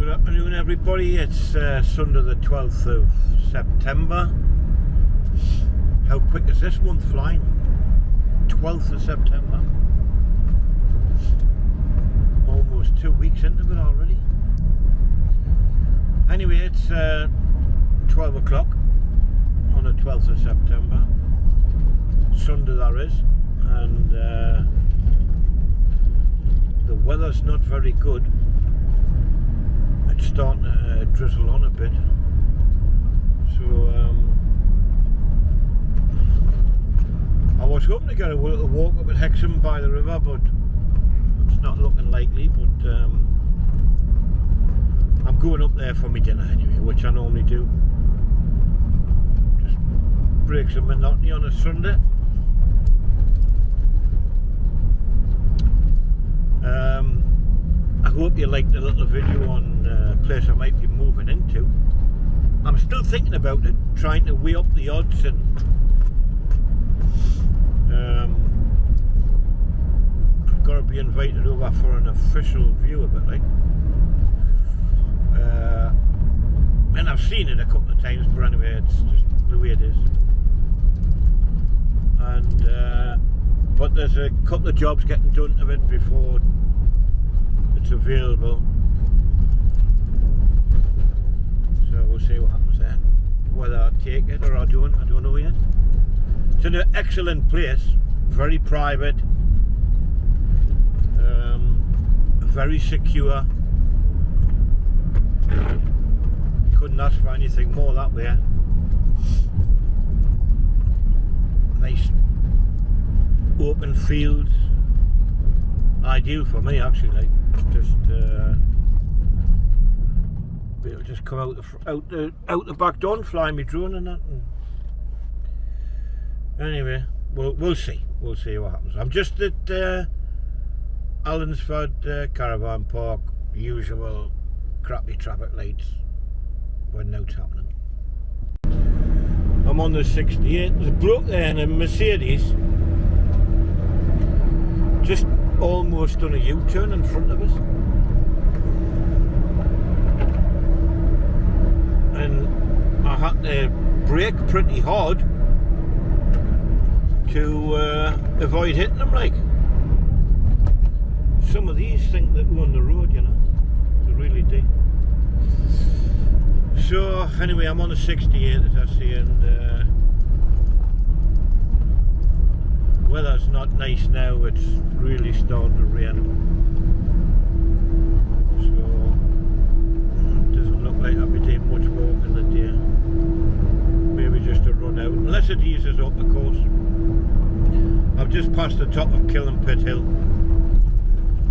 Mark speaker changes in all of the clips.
Speaker 1: Good afternoon, everybody. It's Sunday the 12th of September. How quick is this month flying? 12th of September. Almost 2 weeks into it already. Anyway, it's 12 o'clock on the 12th of September. Sunday that is. And the weather's not very good. It's starting to drizzle on a bit, so I was hoping to get a little walk up at Hexham by the river, but it's not looking likely. But I'm going up there for my dinner anyway, which I normally do. Just break some monotony on a Sunday. I hope you liked the little video on a place I might be moving into. I'm still thinking about it, trying to weigh up the odds, and I've got to be invited over for an official view of it, like. And I've seen it a couple of times, but anyway, it's just the way it is. And but there's a couple of jobs getting done to it before it's available, so we'll see what happens there. Whether I take it or I don't know yet. It's an excellent place, very private, very secure. Couldn't ask for anything more that way. Nice open fields, ideal for me actually. Like, just be able to just come out the back door and fly my drone and that. And anyway, we'll see what happens. I'm just at Allensford Caravan Park. Usual crappy traffic lights when no's happening. I'm on the 68. There's a bloke there in a Mercedes just almost done a U-turn in front of us, and I had to brake pretty hard to avoid hitting them. Like, some of these think that we're on the road, you know, they really do. So anyway, I'm on the 68 as I say, and weather's not nice now. It's really starting to rain, so it doesn't look like I'll be doing much walking today. Maybe just a run out, unless it eases up, of course. I've just passed the top of Pit Hill.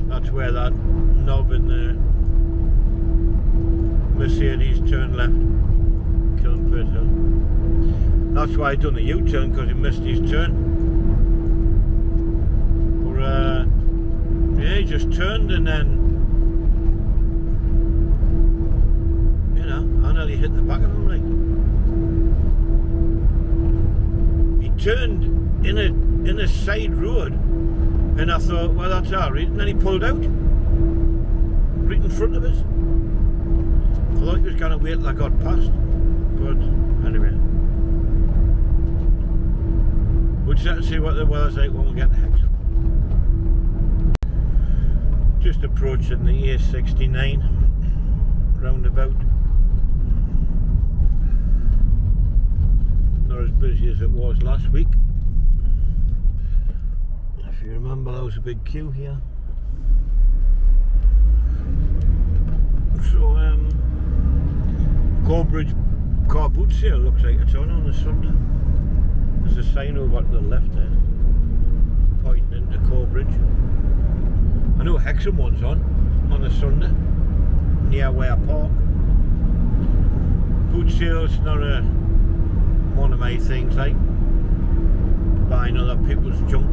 Speaker 1: That's where that knob in the Mercedes turned left. Pit Hill. That's why I done the U-turn, because he missed his turn. Yeah, he just turned, and then, you know, I nearly hit the back of him. Like, he turned in a side road, and I thought, well, that's alright, and then he pulled out right in front of us. I thought he was going to wait till I got past, but anyway, we'll just have to see what the weather's like when we get to Hexham. Just approaching the A69 roundabout. Not as busy as it was last week. If you remember, there was a big queue here. So Corbridge car boot sale looks like it's on a Sunday. There's a sign over to the left there pointing into Corbridge. I know Hexham one's on a Sunday near where I park. Boot sale's not one of my things, like buying other people's junk.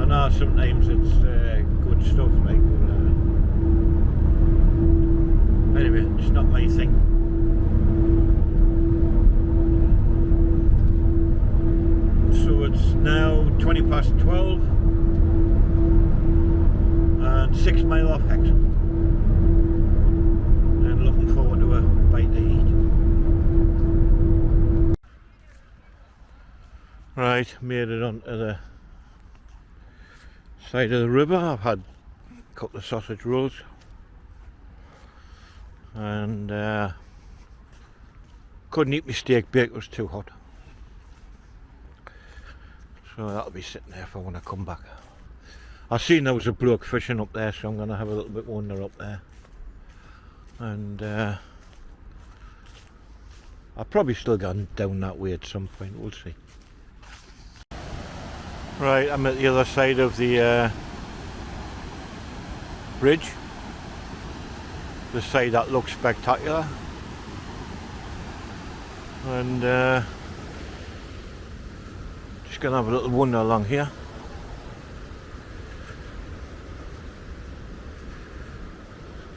Speaker 1: I know sometimes it's good stuff, like, but anyway, it's not my thing. So it's now 20 past 12. 6 miles off Hexham. and looking forward to a bite to eat. Right, made it onto the side of the river. I've had a couple of sausage rolls and couldn't eat my steak bake, it was too hot. So that'll be sitting there for when I come back. I seen there was a bloke fishing up there, so I'm going to have a little bit wander up there. And I'll probably still go down that way at some point, we'll see. Right, I'm at the other side of the bridge. The side that looks spectacular. And just going to have a little wander along here.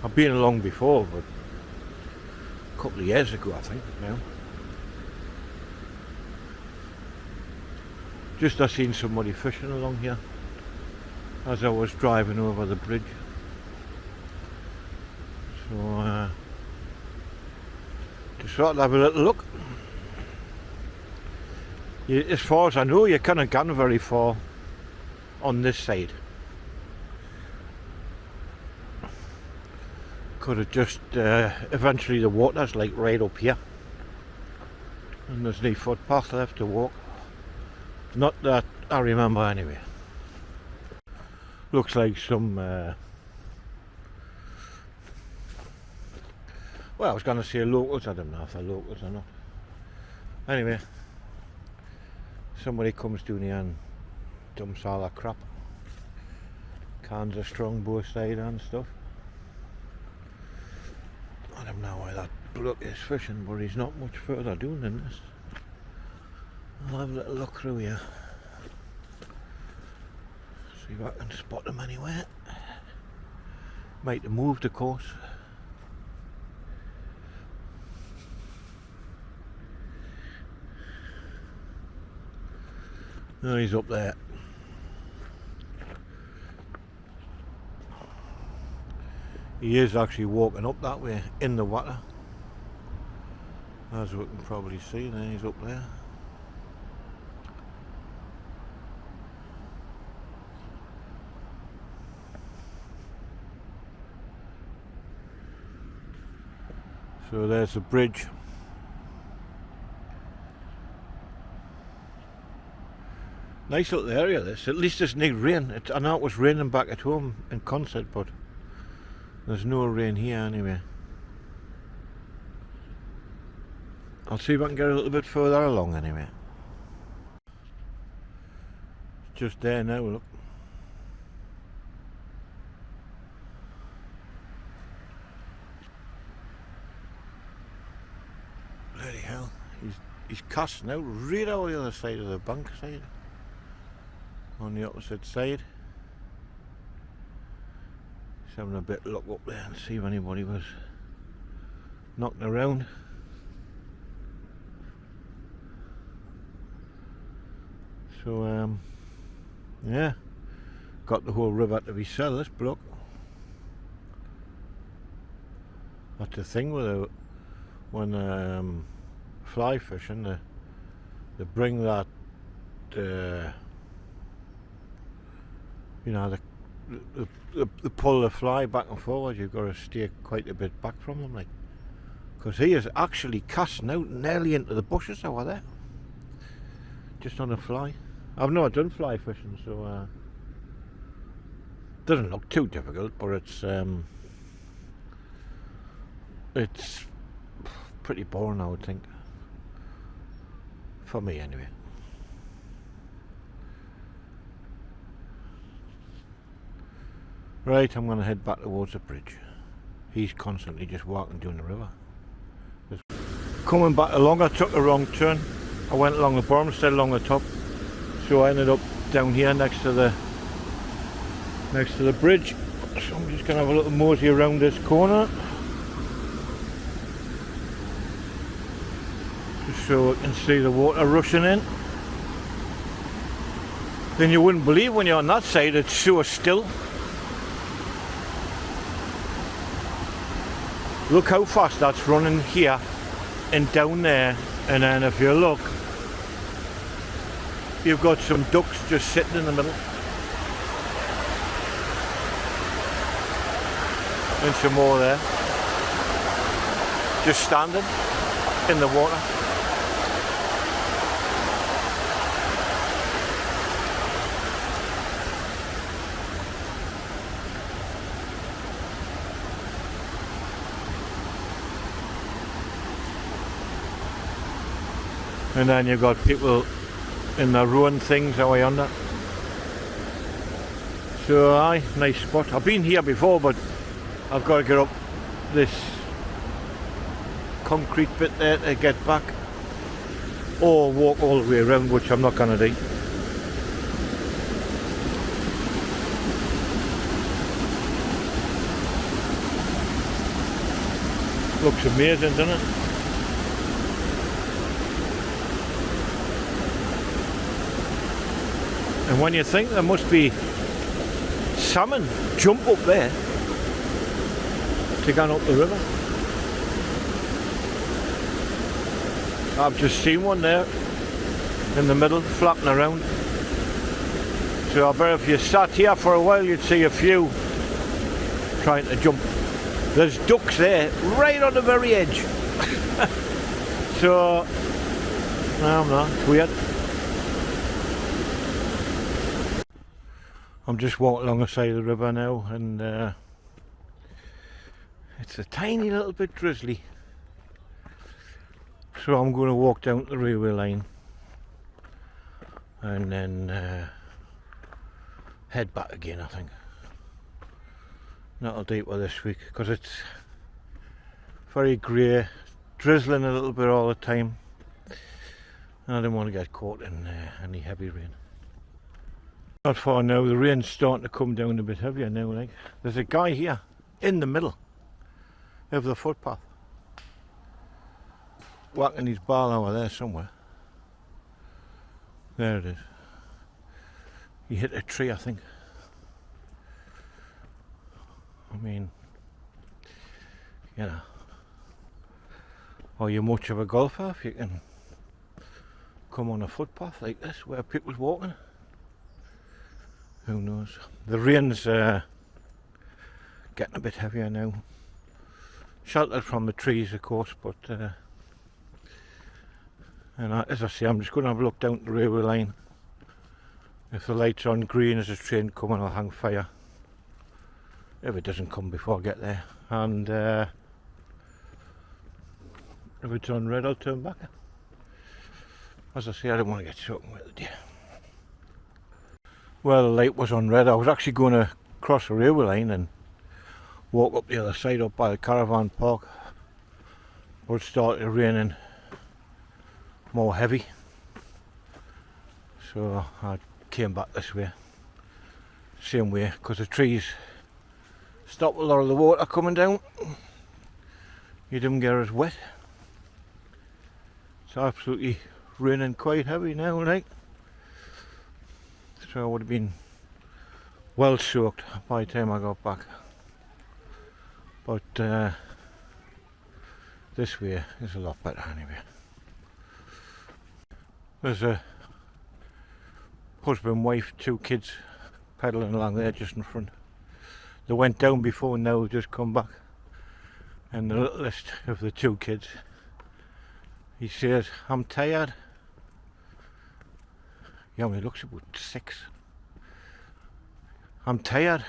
Speaker 1: I've been along before, but a couple of years ago I think now. Just I seen somebody fishing along here as I was driving over the bridge. So just thought I'd have a little look. As far as I know, you can't go very far on this side. Could have just eventually the water's like right up here, and there's no footpath left to walk. Not that I remember anyway. Looks like some well, I was going to say locals, I don't know if they're locals or not. Anyway, somebody comes down here and dumps all that crap. Cans of Strongbow cider and stuff. I don't know why that bloke is fishing, but he's not much further down than this. I'll have a little look through here. See if I can spot him anywhere. Might have moved, of course. No, he's up there. He is actually walking up that way in the water. As we can probably see, there he's up there. So there's the bridge. Nice little area this. At least there's no rain. I know it was raining back at home in concert, but there's no rain here anyway. I'll see if I can get a little bit further along anyway. It's just there now, look. Bloody hell. He's cast now right over the other side of the bank side. On the opposite side. Just having a bit look up there and see if anybody was knocking around. So yeah, got the whole river to himself, this bloke. That's the thing with it, when fly fishing, they bring that you know, the pull the fly back and forward. You've got to stay quite a bit back from them, like, because he is actually casting out nearly into the bushes over there, just on a fly. I've never done fly fishing, so doesn't look too difficult, but it's pretty boring, I would think, for me anyway. Right, I'm going to head back towards the bridge. He's constantly just walking down the river. Just coming back along, I took a wrong turn. I went along the bottom instead of along the top, so I ended up down here next to the bridge. So I'm just going to have a little mosey around this corner, just so I can see the water rushing in. Then you wouldn't believe when you're on that side, it's so still. Look how fast that's running here and down there, and then if you look, you've got some ducks just sitting in the middle. And some more there. Just standing in the water. And then you've got people in their rowing things out yonder. So aye, nice spot. I've been here before, but I've got to get up this concrete bit there to get back, or walk all the way around, which I'm not going to do. Looks amazing, doesn't it? And when you think there must be salmon jump up there to go up the river. I've just seen one there in the middle flapping around. So I bet if you sat here for a while you'd see a few trying to jump. There's ducks there right on the very edge. So no, no, it's weird. I'm just walking along the side of the river now, and it's a tiny little bit drizzly. So I'm going to walk down the railway line and then head back again, I think. That'll do it for this week, because it's very grey, drizzling a little bit all the time, and I don't want to get caught in any heavy rain. Not far now, the rain's starting to come down a bit heavier now. Like, there's a guy here in the middle of the footpath, whacking his ball over there somewhere. There it is. He hit a tree, I think. I mean, you know, are you much of a golfer if you can come on a footpath like this where people's walking? Who knows? The rain's getting a bit heavier now. Sheltered from the trees, of course, but and as I say, I'm just going to have a look down the railway line. If the light's on green as a train coming, I'll hang fire. If it doesn't come before I get there, and if it's on red, I'll turn back. As I say, I don't want to get soaking wet today. Well, the light was on red. I was actually going to cross the railway line and walk up the other side, up by the caravan park, but it started raining more heavy, so I came back this way, same way, because the trees stop a lot of the water coming down. You didn't get as wet. It's absolutely raining quite heavy now, like. So I would have been well soaked by the time I got back. But this way is a lot better anyway. There's a husband, wife, 2 kids pedalling along there just in front. They went down before and now they've just come back. And the littlest of the 2 kids, he says, "I'm tired." He only looks about 6. "I'm tired."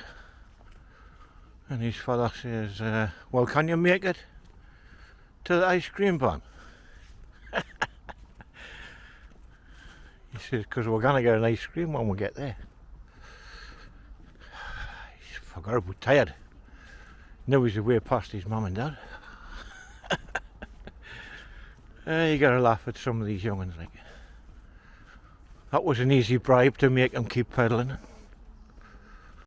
Speaker 1: And his father says, "Well, can you make it to the ice cream van?" He says, "Because we're going to get an ice cream when we get there." He's forgot about tired. Now he's away past his mum and dad. You got to laugh at some of these young'uns, like. That was an easy bribe to make them keep pedalling.